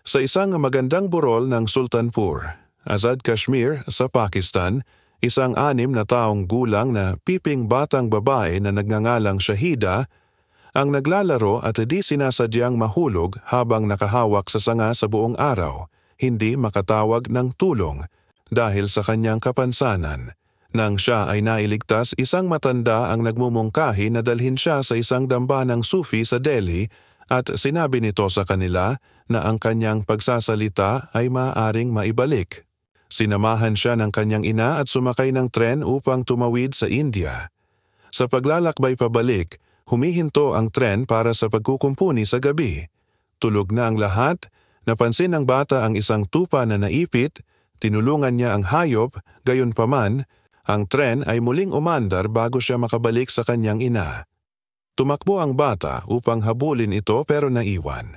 Sa isang magandang burol ng Sultanpur, Azad Kashmir sa Pakistan, isang 6 na taong gulang na piping batang babae na nagngangalang Shahida ang naglalaro at di sinasadyang mahulog habang nakahawak sa sanga sa buong araw, hindi makatawag ng tulong dahil sa kanyang kapansanan. Nang siya ay nailigtas, isang matanda ang nagmumungkahi na dalhin siya sa isang dambanang Sufi sa Delhi at sinabi nito sa kanila na ang kanyang pagsasalita ay maaaring maibalik. Sinamahan siya ng kanyang ina at sumakay ng tren upang tumawid sa India. Sa paglalakbay pabalik, humihinto ang tren para sa pagkukumpuni sa gabi. Tulog na ang lahat, napansin ng bata ang isang tupa na naipit, tinulungan niya ang hayop, gayunpaman, ang tren ay muling umandar bago siya makabalik sa kanyang ina. Tumakbo ang bata upang habulin ito pero naiwan.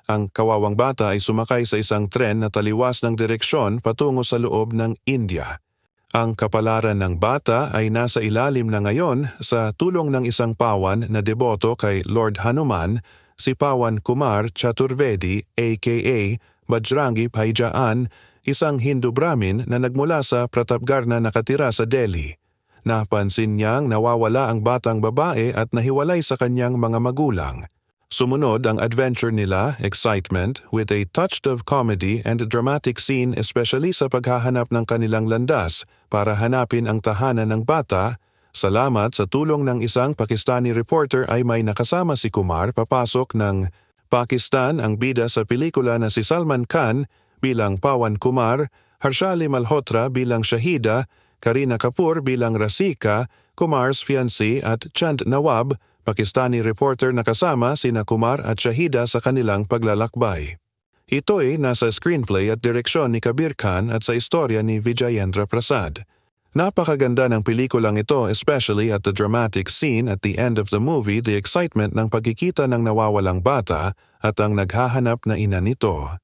Ang kawawang bata ay sumakay sa isang tren na taliwas ng direksyon patungo sa loob ng India. Ang kapalaran ng bata ay nasa ilalim na ngayon sa tulong ng isang pawan na deboto kay Lord Hanuman, si Pawan Kumar Chaturvedi aka Bajrangi Bhaijaan, isang Hindu Brahmin na nagmula sa Pratapgarh na nakatira sa Delhi. Napansin niyang nawawala ang batang babae at nahiwalay sa kanyang mga magulang. Sumunod ang adventure nila, excitement, with a touch of comedy and a dramatic scene especially sa paghahanap ng kanilang landas para hanapin ang tahanan ng bata. Salamat sa tulong ng isang Pakistani reporter ay may nakasama si Kumar papasok ng Pakistan ang bida sa pelikula na si Salman Khan bilang Pawan Kumar, Harshali Malhotra bilang Shahida, Kareena Kapoor bilang Rasika, Kumar's fiancé at Chand Nawab, Pakistani reporter na kasama sina Kumar at Shahida sa kanilang paglalakbay. Ito'y nasa screenplay at direksyon ni Kabir Khan at sa istorya ni Vijayendra Prasad. Napakaganda ng pelikulang ito, especially at the dramatic scene at the end of the movie, the excitement ng pagkikita ng nawawalang bata at ang naghahanap na ina nito.